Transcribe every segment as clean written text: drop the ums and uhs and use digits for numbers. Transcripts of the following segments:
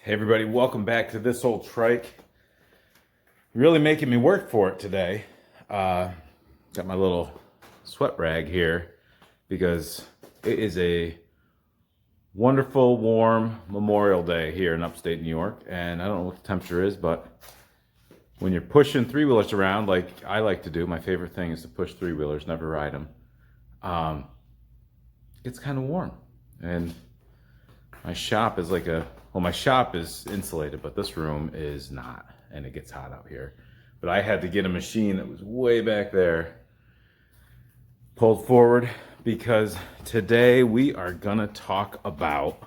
Hey everybody, welcome back to this old trike. Really making me work for it today. Got my little sweat rag here because it is a wonderful, warm Memorial Day here in upstate New York. And I don't know what the temperature is, but when you're pushing three-wheelers around like I like to do, my favorite thing is to push three-wheelers, never ride them. It's kind of warm. And my shop is my shop is insulated, but this room is not, and it gets hot out here. But I had to get a machine that was way back there pulled forward because today we are gonna talk about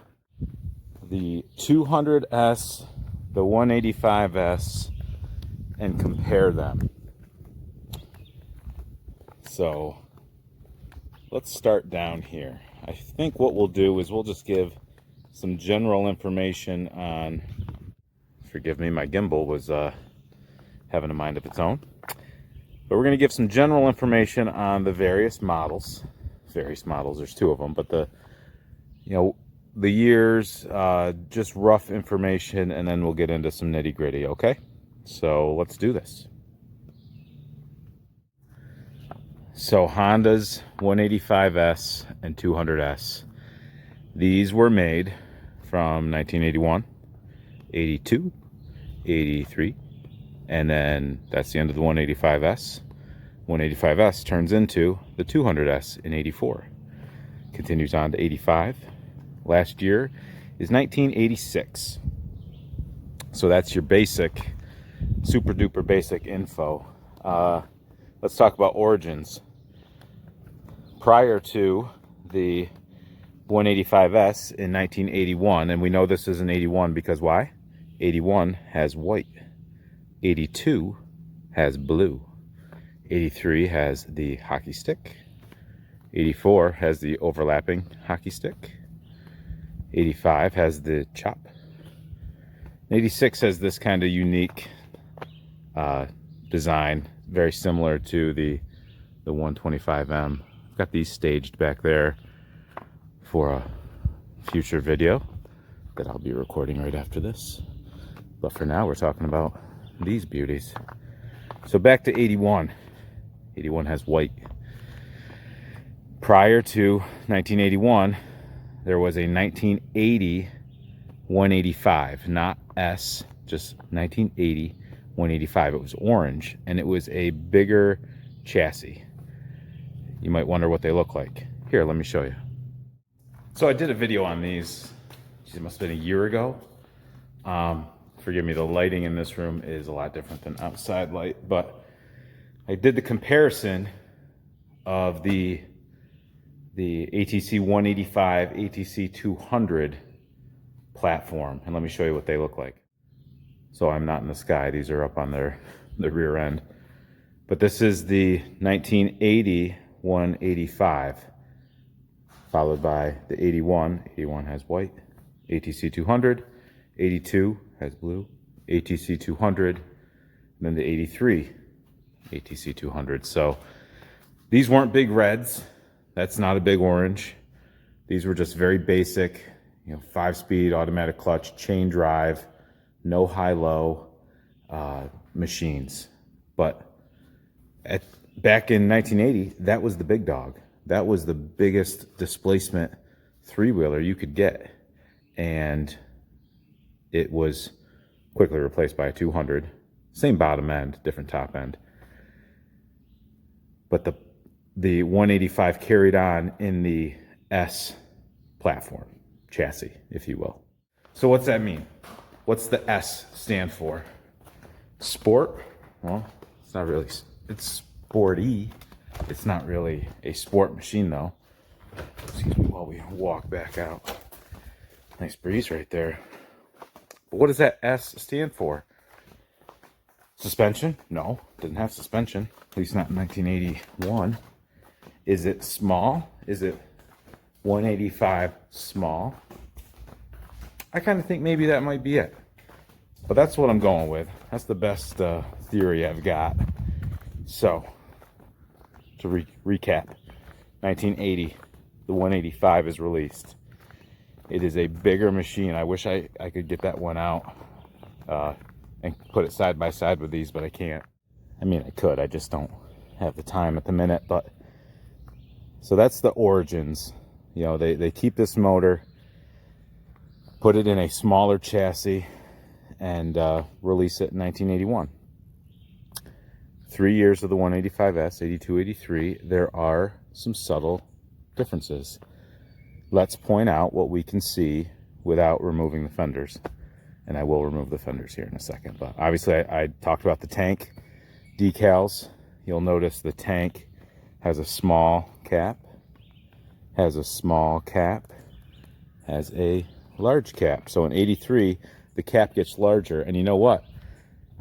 the 200S, the 185S, and compare them. So let's start down here. I think what we'll do is we'll just give some general information on, forgive me, my gimbal was having a mind of its own. But we're going to give some general information on the various models. There's two of them, but the years, just rough information, and then we'll get into some nitty gritty, okay? So let's do this. So Honda's 185S and 200S. These were made from 1981, 82, 83, and then that's the end of the 185S. 185S turns into the 200S in 84. Continues on to 85. Last year is 1986. So that's your basic, super duper basic info. Let's talk about origins. Prior to the 185S in 1981, and we know this is an 81 because why? 81 has white, 82 has blue, 83 has the hockey stick, 84 has the overlapping hockey stick, 85 has the chop, 86 has this kind of unique design, very similar to the 125M. Got these staged back there for a future video that I'll be recording right after this. But for now, we're talking about these beauties. So back to 81. 81 has white. Prior to 1981, there was a 1980 185, not S, just 1980 185. It was orange, and it was a bigger chassis. You might wonder what they look like. Here, let me show you. So I did a video on these, it must have been a year ago. Forgive me, the lighting in this room is a lot different than outside light, but I did the comparison of the ATC 185, ATC 200 platform, and let me show you what they look like. So I'm not in the sky, these are up on the rear end. But this is the 1980 185. Followed by the 81. 81 has white. ATC 200. 82 has blue. ATC 200. And then the 83. ATC 200. So these weren't big reds. That's not a big orange. These were just very basic, 5-speed automatic clutch, chain drive, no high-low machines. But back in 1980, that was the big dog. That was the biggest displacement three-wheeler you could get. And it was quickly replaced by a 200. Same bottom end, different top end. But the 185 carried on in the S platform, chassis, if you will. So what's that mean? What's the S stand for? Sport? Well, it's not really, it's sporty. It's not really a sport machine though. Excuse me while we walk back out. Nice breeze right there. But what does that S stand for? Suspension? No, didn't have suspension. At least not in 1981. Is it small? Is it 185 small? I kind of think maybe that might be it. But that's what I'm going with. That's the best theory I've got. So, to recap, 1980, the 185 is released. It is a bigger machine. I wish I could get that one out and put it side by side with these, but I can't. I mean, I could, I just don't have the time at the minute. But so that's the origins. You know, they keep this motor, put it in a smaller chassis, and release it in 1981. 3 years of the 185S, 82, 83. There are some subtle differences. Let's point out what we can see without removing the fenders. And I will remove the fenders here in a second. But obviously I talked about the tank decals. You'll notice the tank has a small cap, has a small cap, has a large cap. So in 83, the cap gets larger. And you know what?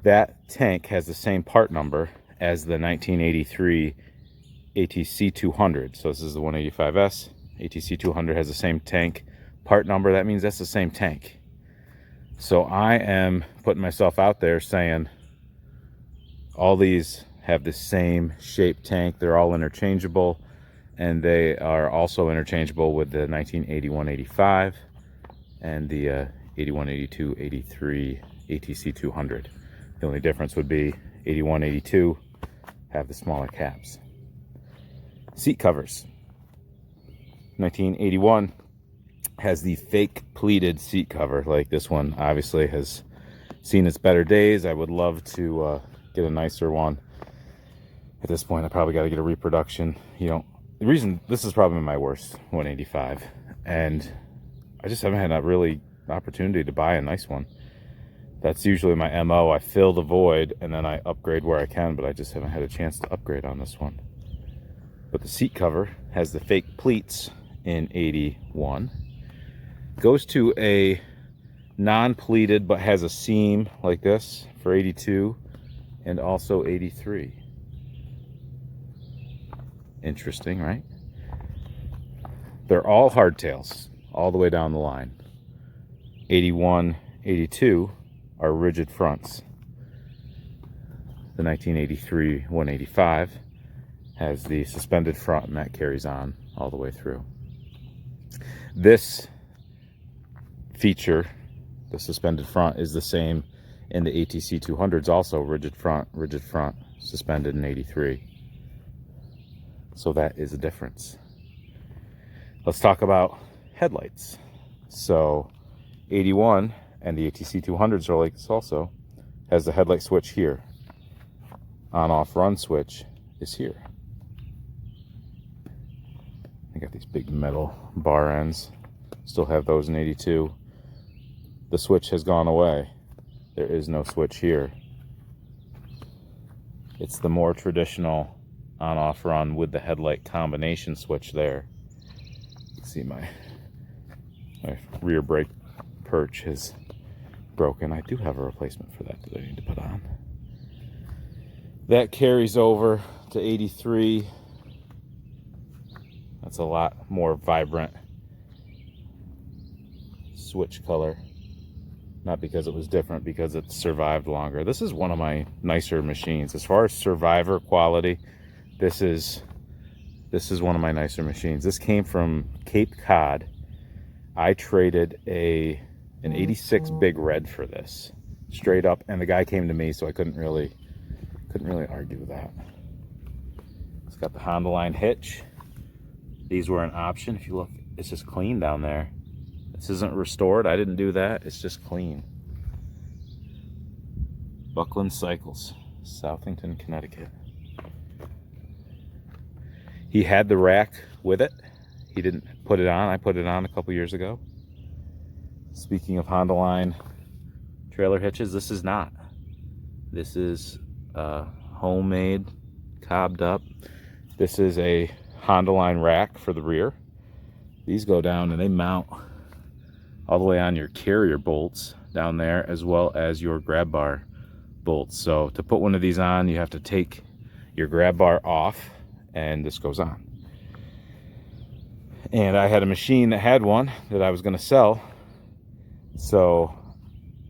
That tank has the same part number as the 1983 ATC 200. So this is the 185S. ATC 200 has the same tank part number. That means that's the same tank. So I am putting myself out there saying all these have the same shaped tank. They're all interchangeable, and they are also interchangeable with the 1981-85 and the 81-82, 83 ATC 200. The only difference would be 81-82 have the smaller caps. Seat covers. 1981 has the fake pleated seat cover. Like this one obviously has seen its better days. I would love to get a nicer one. At this point I probably got to get a reproduction. You know, the reason this is probably my worst 185, and I just haven't had a really opportunity to buy a nice one. That's usually my MO. I fill the void and then I upgrade where I can, but I just haven't had a chance to upgrade on this one. But the seat cover has the fake pleats in 81. Goes to a non-pleated but has a seam like this for 82 and also 83. Interesting, right? They're all hardtails all the way down the line. 81, 82 are rigid fronts. The 1983 185 has the suspended front, and that carries on all the way through. This feature, the suspended front, is the same in the ATC 200s, also rigid front, suspended in 83. So that is a difference. Let's talk about headlights. So 81 and the ATC 200s are like this also, has the headlight switch here. On-off run switch is here. I got these big metal bar ends. Still have those in 82. The switch has gone away. There is no switch here. It's the more traditional on-off run with the headlight combination switch there. You can see my rear brake perch is broken. I do have a replacement for that I need to put on. That carries over to 83. That's a lot more vibrant switch color. Not because it was different, because it survived longer. This is one of my nicer machines. As far as survivor quality, this is one of my nicer machines. This came from Cape Cod. I traded an 86 Big Red for this, straight up, and the guy came to me, so I couldn't really argue with that. It's got the Honda line hitch. These were an option. If you look, it's just clean down there. This isn't restored. I didn't do that. It's just clean. Buckland Cycles, Southington, Connecticut. He had the rack with it. He didn't put it on. I put it on a couple years ago. Speaking of Honda line trailer hitches, this is not. This is homemade, cobbed up. This is a Honda line rack for the rear. These go down and they mount all the way on your carrier bolts down there, as well as your grab bar bolts. So to put one of these on, you have to take your grab bar off and this goes on. And I had a machine that had one that I was going to sell, so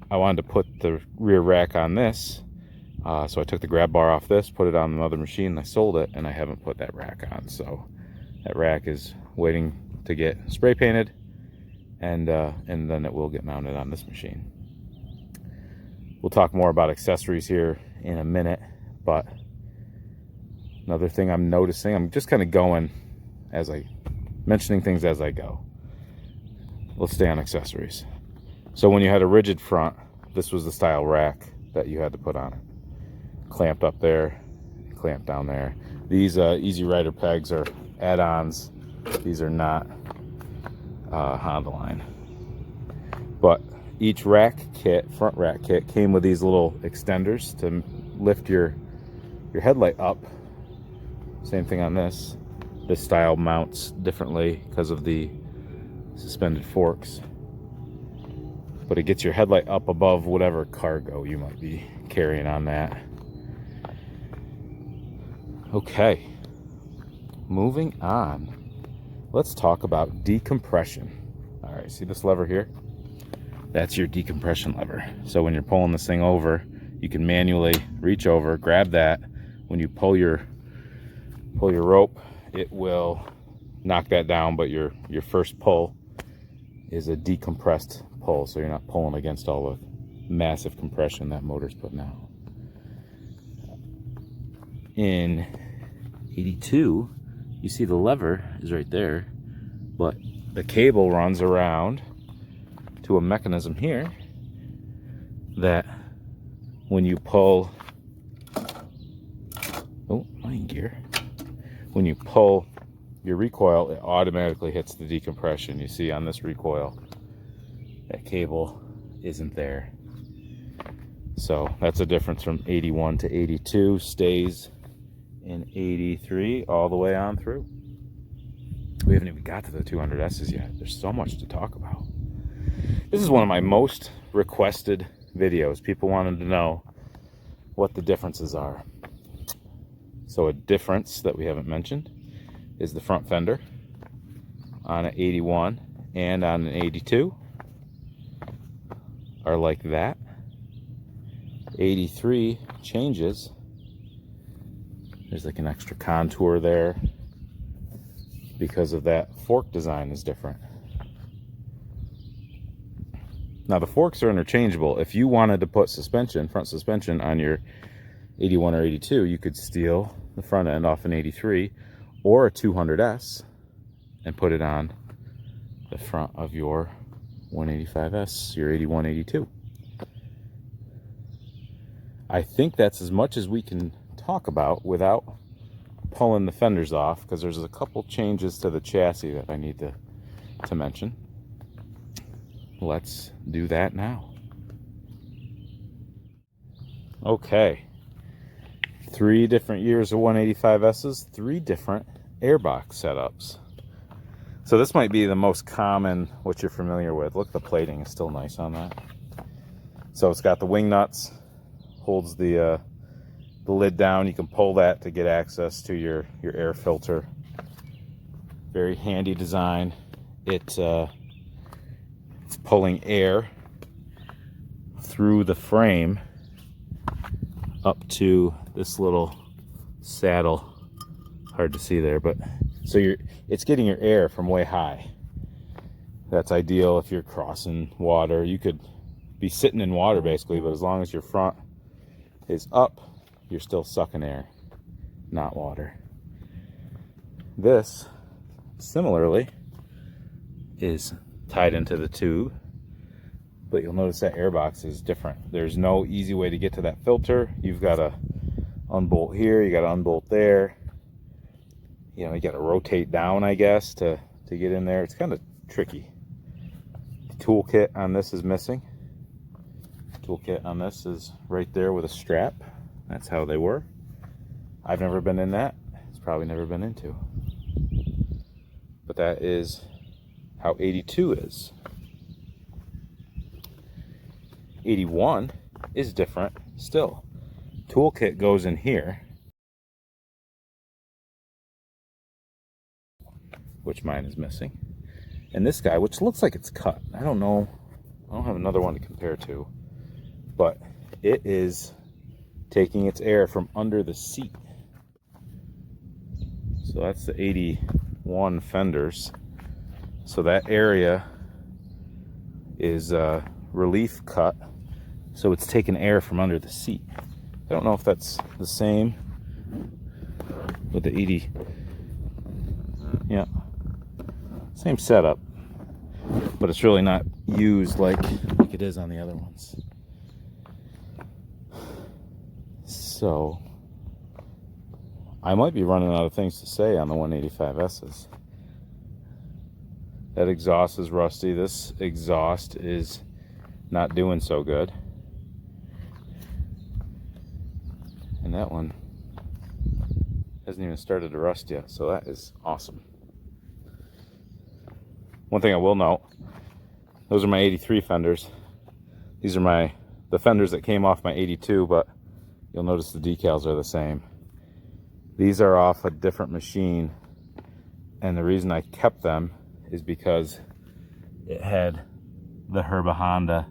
I wanted to put the rear rack on this. So I took the grab bar off this, put it on another machine, and I sold it, and I haven't put that rack on. So that rack is waiting to get spray painted and then it will get mounted on this machine. We'll talk more about accessories here in a minute, but another thing I'm noticing, I'm just kind of going as mentioning things as I go. Let's stay on accessories. So when you had a rigid front, this was the style rack that you had to put on it. Clamped up there, clamped down there. These Easy Rider pegs are add-ons. These are not Honda line. But each rack kit, front rack kit, came with these little extenders to lift your headlight up. Same thing on this. This style mounts differently because of the suspended forks. But it gets your headlight up above whatever cargo you might be carrying on that. Okay, moving on. Let's talk about decompression. All right, see this lever here? That's your decompression lever. So when you're pulling this thing over, you can manually reach over, grab that. When you pull your rope, it will knock that down, but your first pull is a decompressed pull, so you're not pulling against all the massive compression that motor's putting out. In 82, you see the lever is right there, but the cable runs around to a mechanism here that when you pull, line gear, when you pull your recoil, it automatically hits the decompression. You see on this recoil, that cable isn't there. So that's a difference from 81 to 82, stays in 83 all the way on through. We haven't even got to the 200S's yet. There's so much to talk about. This is one of my most requested videos. People wanted to know what the differences are. So a difference that we haven't mentioned is the front fender on an 81 and on an 82 are like that. 83 changes. There's like an extra contour there because of that fork design is different. Now the forks are interchangeable. If you wanted to put suspension, front suspension on your 81 or 82, you could steal the front end off an 83 or a 200S and put it on the front of your 185S, your 81, 82. I think that's as much as we can talk about without pulling the fenders off, because there's a couple changes to the chassis that I need to mention. Let's do that now. Okay, 3 different years of 185S's, 3 different airbox setups. So this might be the most common, what you're familiar with. Look, the plating is still nice on that. So it's got the wing nuts, holds the lid down. You can pull that to get access to your air filter. Very handy design. It's pulling air through the frame up to this little saddle. Hard to see there, but so it's getting your air from way high. That's ideal if you're crossing water. You could be sitting in water basically, but as long as your front is up, you're still sucking air, not water. This, similarly, is tied into the tube, but you'll notice that airbox is different. There's no easy way to get to that filter. You've got to unbolt here, you got to unbolt there. You know, you got to rotate down, I guess, to get in there. It's kind of tricky. The toolkit on this is missing. The toolkit on this is right there with a strap. That's how they were. I've never been in that. It's probably never been into. But that is how 82 is. 81 is different still. Toolkit goes in here, which mine is missing. And this guy, which looks like it's cut. I don't know. I don't have another one to compare to. But it is taking its air from under the seat. So that's the 81 fenders. So that area is relief cut, so it's taking air from under the seat. I don't know if that's the same with the 80. Yeah, same setup, but it's really not used like it is on the other ones. So I might be running out of things to say on the 185S's. That exhaust is rusty. This exhaust is not doing so good. And that one hasn't even started to rust yet, so that is awesome. One thing I will note, those are my 83 fenders. These are the fenders that came off my 82, but you'll notice the decals are the same. These are off a different machine, and the reason I kept them is because it had the Herba Honda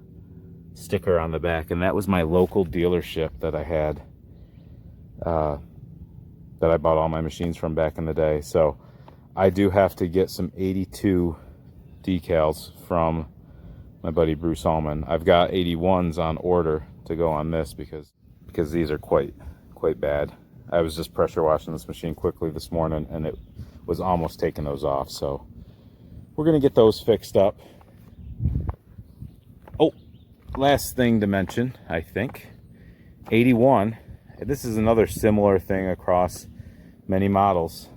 sticker on the back, and that was my local dealership that I had, that I bought all my machines from back in the day. So I do have to get some 82 decals from my buddy Bruce Allman. I've got 81s on order to go on this because these are quite bad. I was just pressure washing this machine quickly this morning, and it was almost taking those off. So we're gonna get those fixed up. Oh, last thing to mention, I think, 81. This is another similar thing across many models.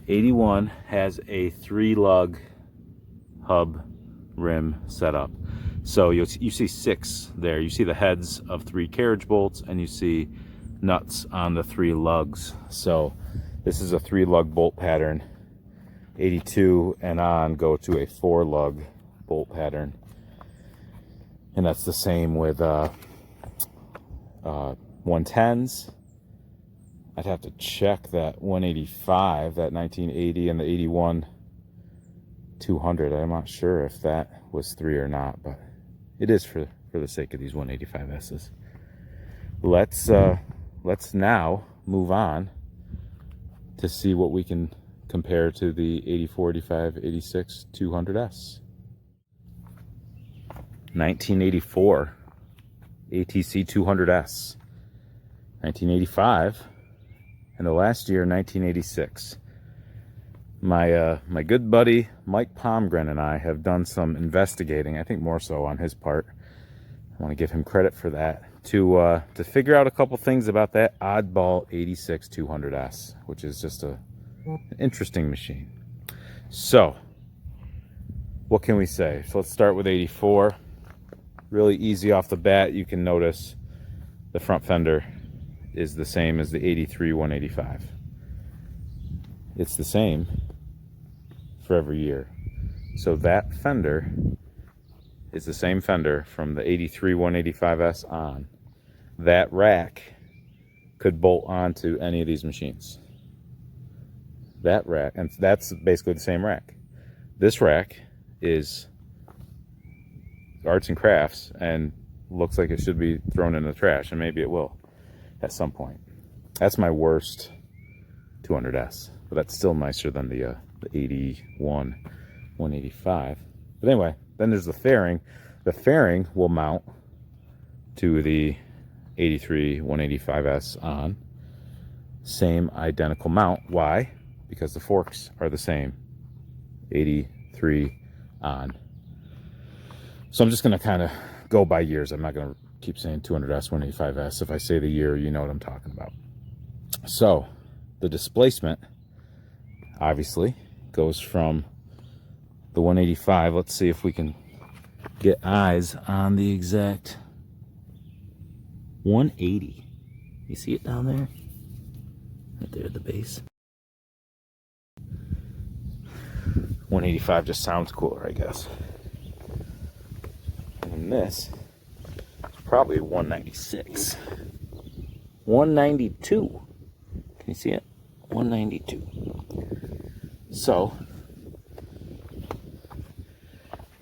81 has a 3-lug hub rim setup. So you see 6 there. You see the heads of 3 carriage bolts, and you see nuts on the 3 lugs. So this is a 3-lug bolt pattern. 82 and on go to a 4-lug bolt pattern, and that's the same with 110s. I'd have to check that 185, that 1980, and the 81 200. I'm not sure if that was 3 or not, but it is for the sake of these 185S's. Let's now move on to see what we can compare to the 84, 85, 86 200S. 1984 ATC 200S. 1985, and the last year 1986. My good buddy Mike Pomgren and I have done some investigating, I think more so on his part. I want to give him credit for that, to figure out a couple things about that oddball 86 200S, which is just an interesting machine. So what can we say? So let's start with 84. Really easy off the bat. You can notice the front fender is the same as the 83 185. It's the same for every year. So that fender is the same fender from the 83 185S on. That rack could bolt onto any of these machines. That rack, and that's basically the same rack. This rack is arts and crafts and looks like it should be thrown in the trash, and maybe it will at some point. That's my worst 200S, but that's still nicer than the 81 185. But anyway, then there's the fairing. The fairing will mount to the 83 185S on. Same identical mount. Why? Because the forks are the same. 83 on. So I'm just going to kind of go by years. I'm not going to keep saying 200S, 185S. If I say the year, you know what I'm talking about. So the displacement obviously goes from the 185. Let's see if we can get eyes on the exact 180. You see it down there? Right there at the base. 185 just sounds cooler, I guess. And this is probably 196. 192. Can you see it? 192. So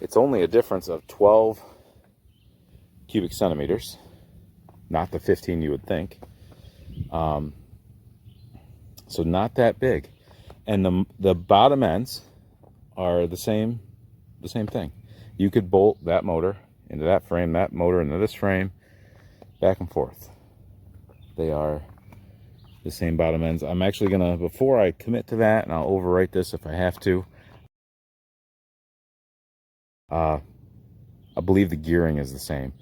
it's only a difference of 12 cubic centimeters, not the 15 you would think. So not that big, and the bottom ends are the same thing. You could bolt that motor into that frame, that motor into this frame, back and forth. They are the same bottom ends. I'm actually gonna, before I commit to that, and I'll overwrite this if I have to, I believe the gearing is the same.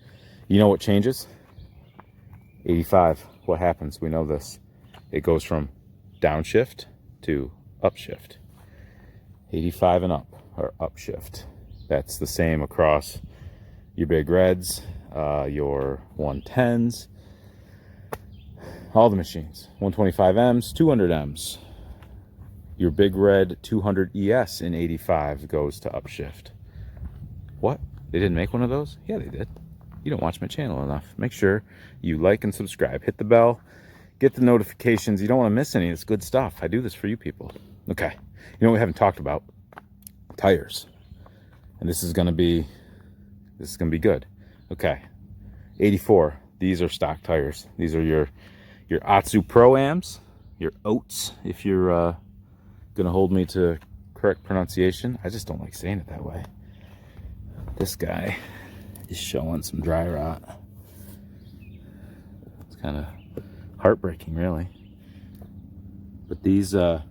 You know what changes? 85. What happens? We know this. It goes from downshift to upshift. 85 and up, or upshift. That's the same across your big reds, your 110s, all the machines. 125Ms, 200Ms. Your big red 200 ES in 85 goes to upshift. What? They didn't make one of those? Yeah, they did. You don't watch my channel enough. Make sure you like and subscribe. Hit the bell. Get the notifications. You don't want to miss any of this good stuff. I do this for you people. Okay. You know what we haven't talked about? Tires. And this is gonna be good. Okay. 84. These are stock tires. These are your Atsu Pro-Ams, your Oats, if you're gonna hold me to correct pronunciation. I just don't like saying it that way. This guy is showing some dry rot. It's kind of heartbreaking, really. But these are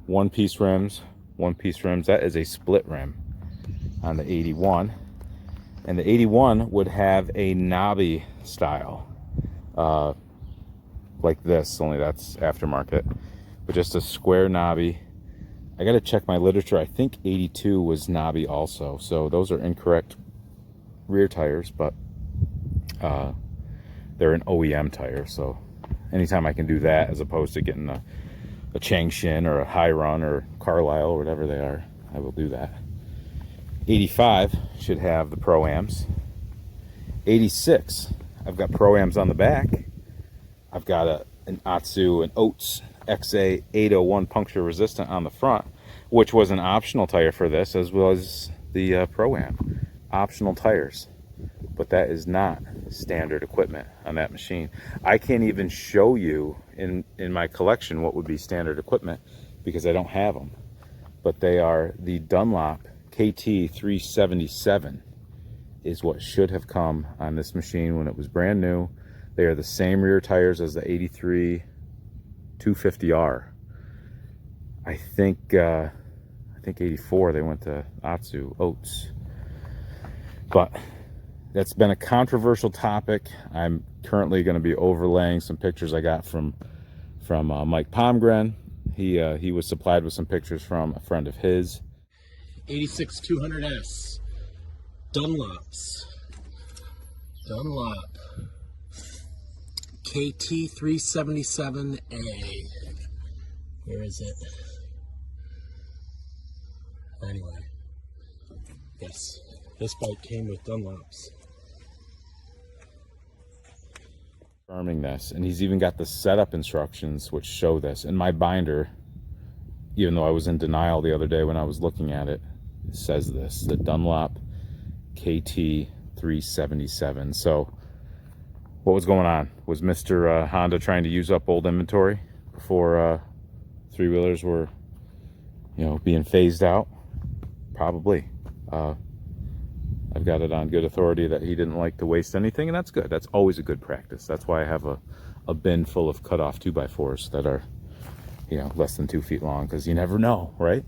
one-piece rims. That is a split rim on the 81. And the 81 would have a knobby style, like this, only that's aftermarket, but just a square knobby. I gotta check my literature. I think 82 was knobby also, so those are incorrect rear tires, but they're an OEM tire, so anytime I can do that as opposed to getting a Changshin or a High Run or Carlisle or whatever they are, I will do that. 85 should have the Pro-Ams. 86, I've got Pro-Ams on the back. I've got an Atsu, an Oats XA 801 puncture resistant on the front, which was an optional tire for this, as well as the Pro-Am. Optional tires, but that is not standard equipment on that machine. I can't even show you in my collection what would be standard equipment because I don't have them. But they are the Dunlop KT 377 is what should have come on this machine when it was brand new. They are the same rear tires as the 83 250R. I think 84 they went to Atsu Oats. But that's been a controversial topic. I'm currently going to be overlaying some pictures I got from Mike Palmgren. He was supplied with some pictures from a friend of his. 86 200S Dunlop KT 377A. Where is it? Anyway, yes, this bike came with Dunlops. Confirming this, and he's even got the setup instructions which show this. In my binder, even though I was in denial the other day when I was looking at it, it says this, the Dunlop KT 377. So what was going on? Was Mr. Honda trying to use up old inventory before three-wheelers were, being phased out? Probably. I've got it on good authority that he didn't like to waste anything, and that's good. That's always a good practice. That's why I have a bin full of cut-off 2x4s that are, less than 2 feet long, because you never know, right?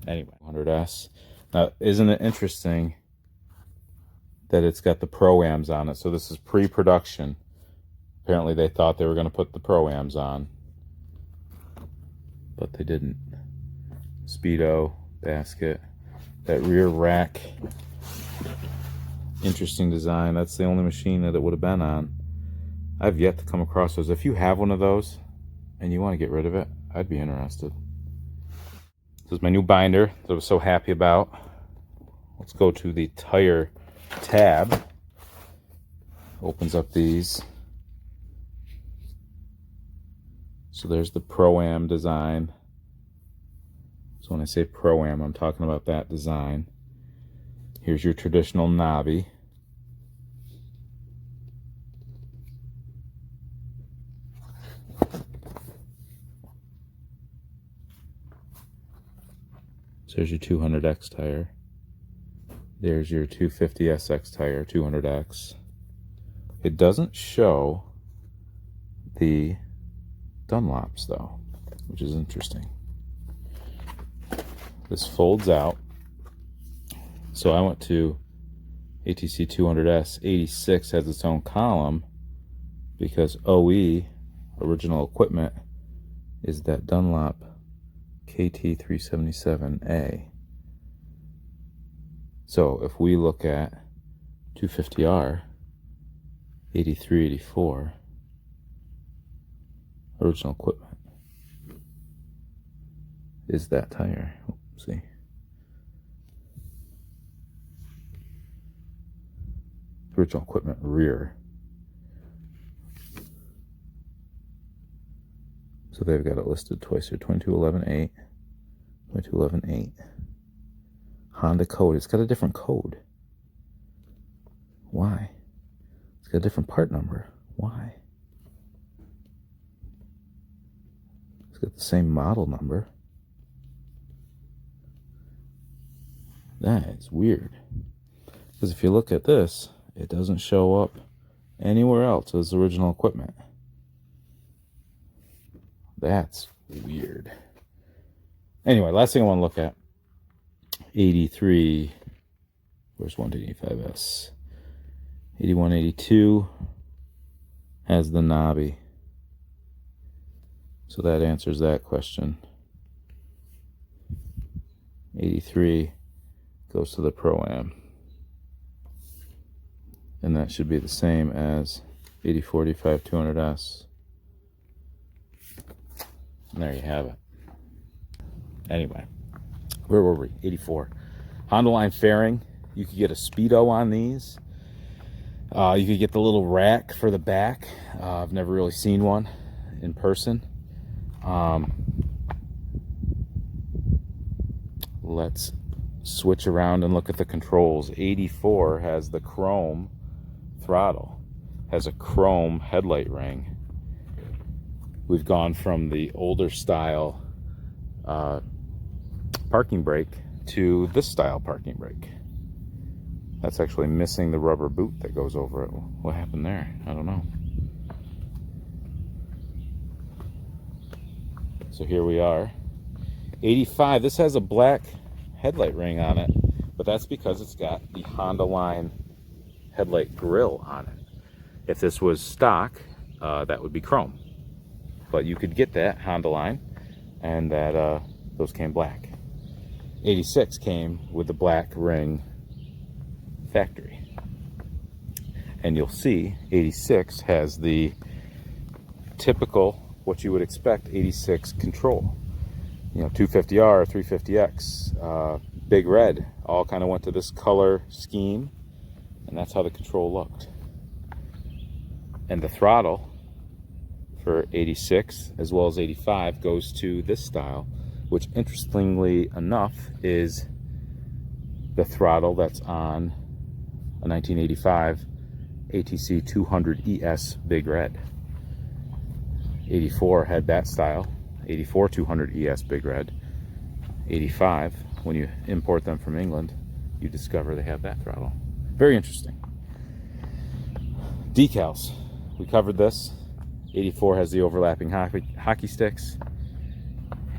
Anyway, 100S. Now, isn't it interesting that it's got the Pro-Ams on it? So this is pre-production. Apparently they thought they were going to put the Pro-Ams on, but they didn't. Speedo, basket, that rear rack. Interesting design. That's the only machine that it would have been on. I've yet to come across those. If you have one of those and you want to get rid of it, I'd be interested. This is my new binder that I was so happy about. Let's go to the tire tab. Opens up these. So there's the Pro-Am design. So when I say Pro-Am, I'm talking about that design. Here's your traditional knobby. So There's your 200X tire. There's your 250SX tire, 200X. It doesn't show the Dunlops though, which is interesting. This folds out. So I went to ATC 200S. 86 has its own column because OE, original equipment, is that Dunlop KT377A. So if we look at 250R, 83, 84, original equipment is that tire. See, original equipment rear. So they've got it listed twice here: 2211.8, 2211.8. Honda code. It's got a different code. Why? It's got a different part number. Why? It's got the same model number. That is weird. Because if you look at this, it doesn't show up anywhere else as original equipment. That's weird. Anyway, last thing I want to look at. 83. Where's 185S? 8182 has the knobby. So that answers that question. 83 goes to the Pro-Am. And that should be the same as 8045 200S. And there you have it. Anyway, where were we? 84. Honda line fairing. You could get a Speedo on these. You could get the little rack for the back. I've never really seen one in person. Let's switch around and look at the controls. 84 has the chrome throttle, has a chrome headlight ring. We've gone from the older style parking brake to this style parking brake. That's actually missing the rubber boot that goes over it. What happened there? I don't know. So here we are. 85, this has a black headlight ring on it, but that's because it's got the Honda line headlight grille on it. If this was stock, that would be chrome. But you could get that Honda line, and that those came black. 86 came with the black ring factory. And you'll see 86 has the typical, what you would expect 86 control. You know, 250R, 350X, Big Red, all kind of went to this color scheme, and that's how the control looked. And the throttle for 86 as well as 85 goes to this style, which interestingly enough is the throttle that's on a 1985 ATC 200ES Big Red. 84 had that style, 84 200ES Big Red. 85, when you import them from England, you discover they have that throttle. Very interesting. Decals, we covered this. 84 has the overlapping hockey sticks.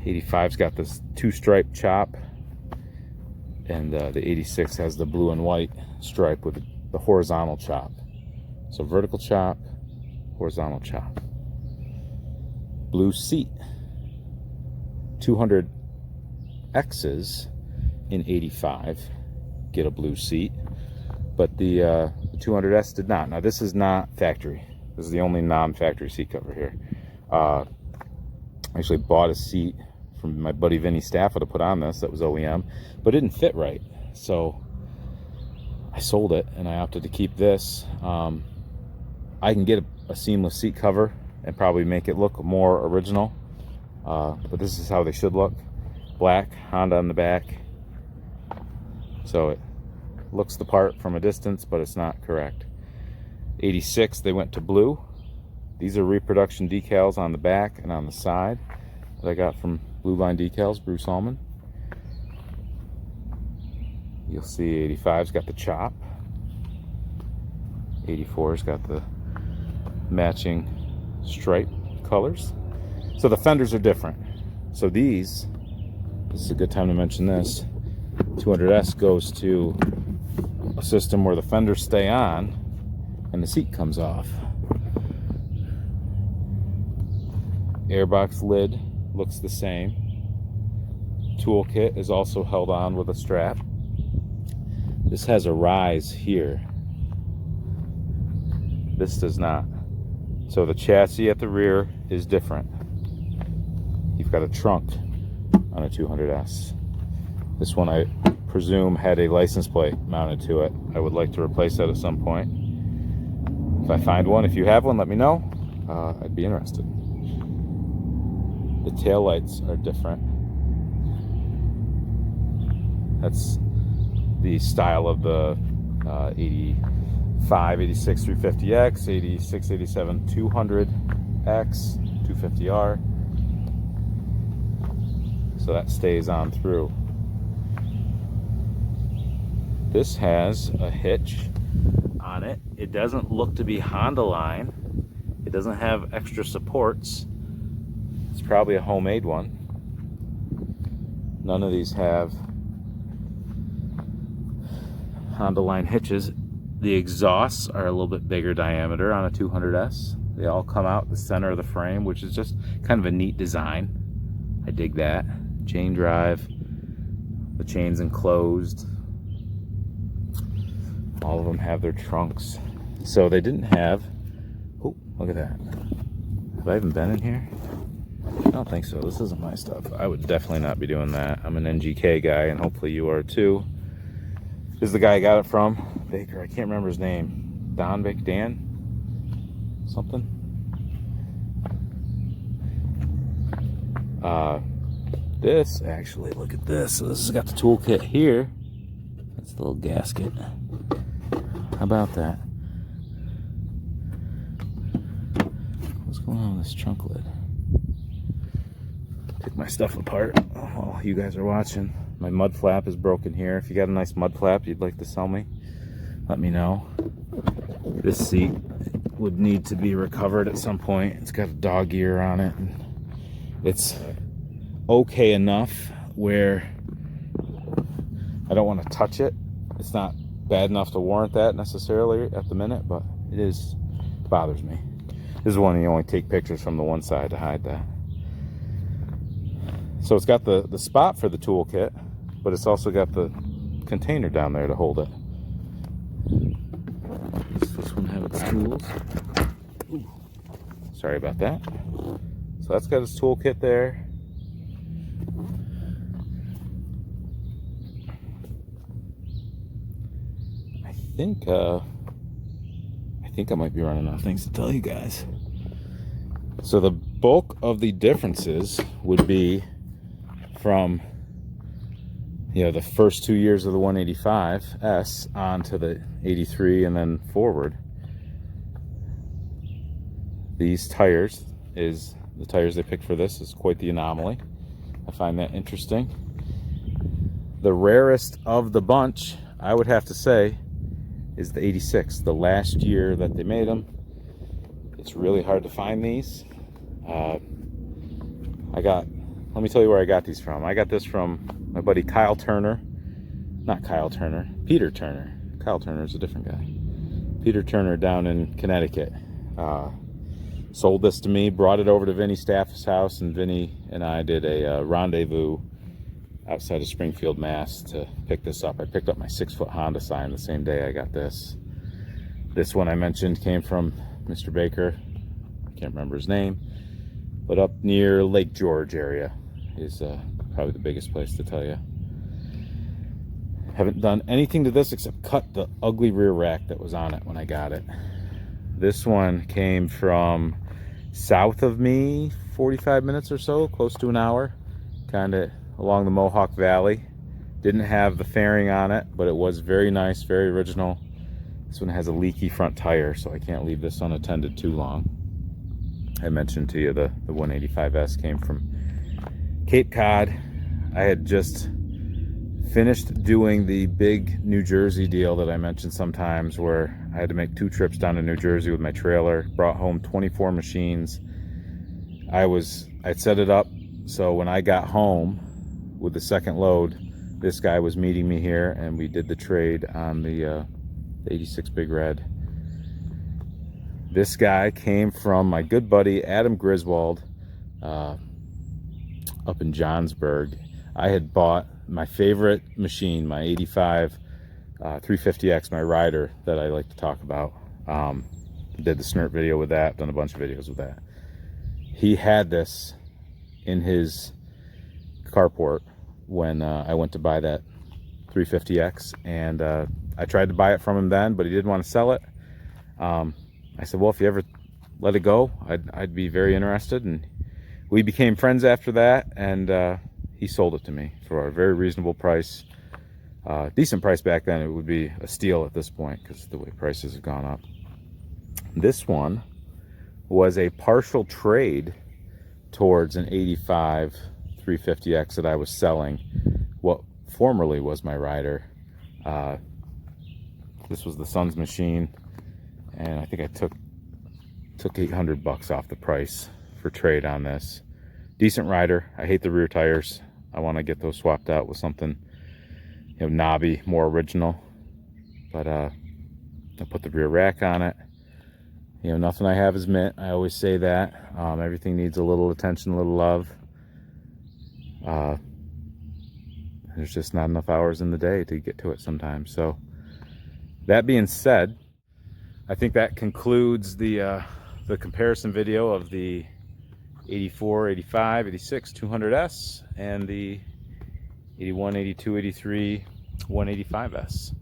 85's got this two-stripe chop, and the 86 has the blue and white stripe with the horizontal chop. So vertical chop, horizontal chop. Blue seat. 200X's in 85 get a blue seat, but the 200S did not. Now this is not factory. This is the only non-factory seat cover here. I actually bought a seat from my buddy Vinny Staffa to put on this that was OEM, but it didn't fit right. So I sold it and I opted to keep this. I can get a seamless seat cover and probably make it look more original. But this is how they should look. Black, Honda on the back. So it looks the part from a distance, but it's not correct. 86, they went to blue. These are reproduction decals on the back and on the side that I got from Blue Line Decals, Bruce Allman. You'll see 85's got the chop. 84's got the matching stripe colors. So the fenders are different. So this is a good time to mention this. 200S goes to a system where the fenders stay on and the seat comes off. Airbox lid looks the same. Toolkit is also held on with a strap. This has a rise here. This does not. So the chassis at the rear is different. You've got a trunk on a 200S. This one, I presume, had a license plate mounted to it. I would like to replace that at some point. If I find one, if you have one, let me know. I'd be interested. The tail lights are different. That's the style of the 85, 86 350X, 86, 87 200X, 250R. So that stays on through. This has a hitch on it. It doesn't look to be Honda line. It doesn't have extra supports. It's probably a homemade one. None of these have Honda line hitches. The exhausts are a little bit bigger diameter on a 200S. They all come out the center of the frame, which is just kind of a neat design. I dig that. Chain drive, the chain's enclosed. All of them have their trunks. So they didn't have, oh, look at that. Have I even been in here? I don't think so. This isn't my stuff. I would definitely not be doing that. I'm an NGK guy, and hopefully you are too. This is the guy I got it from. Baker, I can't remember his name. Dan? Something? This, actually, look at this. So this has got the toolkit here. That's the little gasket. How about that? What's going on with this trunk lid? Pick my stuff apart while you guys are watching. My mud flap is broken here. If you got a nice mud flap you'd like to sell me, let me know. This seat would need to be recovered at some point. It's got a dog ear on it. And it's okay enough where I don't want to touch it. It's not bad enough to warrant that necessarily at the minute, but it bothers me. This is one you only take pictures from the one side to hide that. So it's got the spot for the toolkit, but it's also got the container down there to hold it. Does this one have its tools? Ooh. Sorry about that. So that's got its toolkit there. I think I might be running out of things to tell you guys. So the bulk of the differences would be from, you know, the first 2 years of the 185S onto the 83 and then forward. These tires, the tires they picked for this is quite the anomaly. I find that interesting. The rarest of the bunch, I would have to say, is the 86, the last year that they made them. It's really hard to find these. Let me tell you where I got these from. I got this from my buddy Kyle Turner. Not Kyle Turner, Peter Turner. Kyle Turner is a different guy. Peter Turner down in Connecticut. Sold this to me, brought it over to Vinny Staff's house, and Vinny and I did a rendezvous outside of Springfield, Mass to pick this up. I picked up my 6-foot Honda sign the same day I got this. This one I mentioned came from Mr. Baker. I can't remember his name, but up near Lake George area is probably the biggest place to tell you. Haven't done anything to this except cut the ugly rear rack that was on it when I got it. This one came from south of me, 45 minutes or so, close to an hour, kind of along the Mohawk Valley. Didn't have the fairing on it, but it was very nice, very original. This one has a leaky front tire, so I can't leave this unattended too long. I mentioned to you the 185S came from Cape Cod. I had just finished doing the big New Jersey deal that I mentioned sometimes, where I had to make 2 trips down to New Jersey with my trailer. Brought home 24 machines. I'd set it up so when I got home with the second load, this guy was meeting me here, and we did the trade on the 86 Big Red. This guy came from my good buddy Adam Griswold up in Johnsburg. I had bought my favorite machine, my 85 350X, my rider that I like to talk about. Did the snort video with that, done a bunch of videos with that. He had this in his carport when I went to buy that 350X, and I tried to buy it from him then, but he didn't want to sell it. I said, well, if you ever let it go, I'd be very interested. And we became friends after that, and he sold it to me for a very reasonable price. Decent price back then. It would be a steal at this point because the way prices have gone up. This one was a partial trade towards an 85 350X that I was selling, what formerly was my rider. This was the son's machine, and I think I took $800 off the price for trade on this. Decent rider. I hate the rear tires. I want to get those swapped out with something, you know, knobby, more original. But I put the rear rack on it. You know, nothing I have is mint. I always say that. Everything needs a little attention, a little love. There's just not enough hours in the day to get to it sometimes. So that being said, I think that concludes the comparison video of the 84, 85, 86 200S and the 81, 82, 83 185S.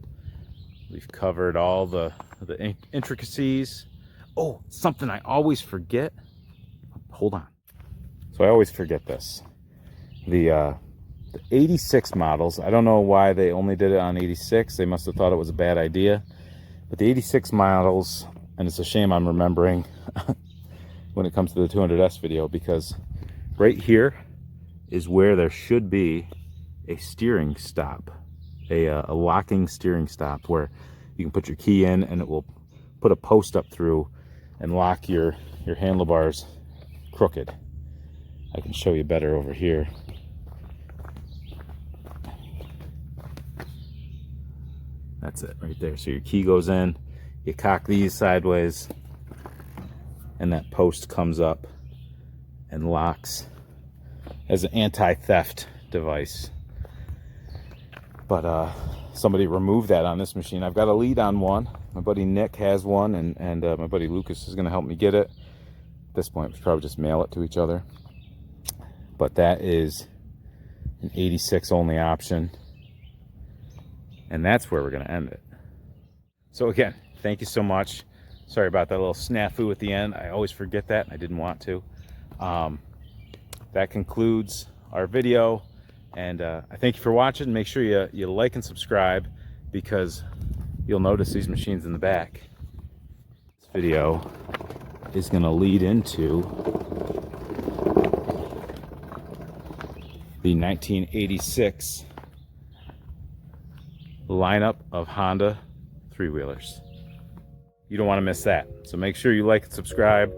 We've covered all the intricacies. Oh, something I always forget. Hold on. So I always forget this. The 86 models, I don't know why they only did it on 86. They must have thought it was a bad idea. But the 86 models, and it's a shame I'm remembering when it comes to the 200S video, because right here is where there should be a steering stop, a locking steering stop, where you can put your key in and it will put a post up through and lock your handlebars crooked. I can show you better over here. That's it right there. So your key goes in, you cock these sideways, and that post comes up and locks as an anti-theft device. But somebody removed that on this machine. I've got a lead on one. My buddy Nick has one, and my buddy Lucas is going to help me get it. At this point, we should probably just mail it to each other. But that is an 86 only option. And that's where we're going to end it. So again, thank you so much. Sorry about that little snafu at the end. I always forget that, and I didn't want to. That concludes our video. And I thank you for watching. Make sure you like and subscribe, because you'll notice these machines in the back. This video is going to lead into the 1986 lineup of Honda three-wheelers. You don't want to miss that. So make sure you like and subscribe.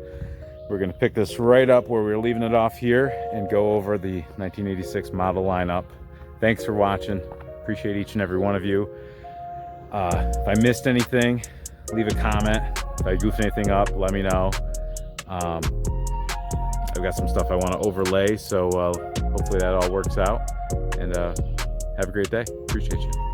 We're going to pick this right up where we're leaving it off here and go over the 1986 model lineup. Thanks for watching. Appreciate each and every one of you. If I missed anything, leave a comment. If I goofed anything up, let me know. I've got some stuff I want to overlay, so hopefully that all works out. And have a great day. Appreciate you.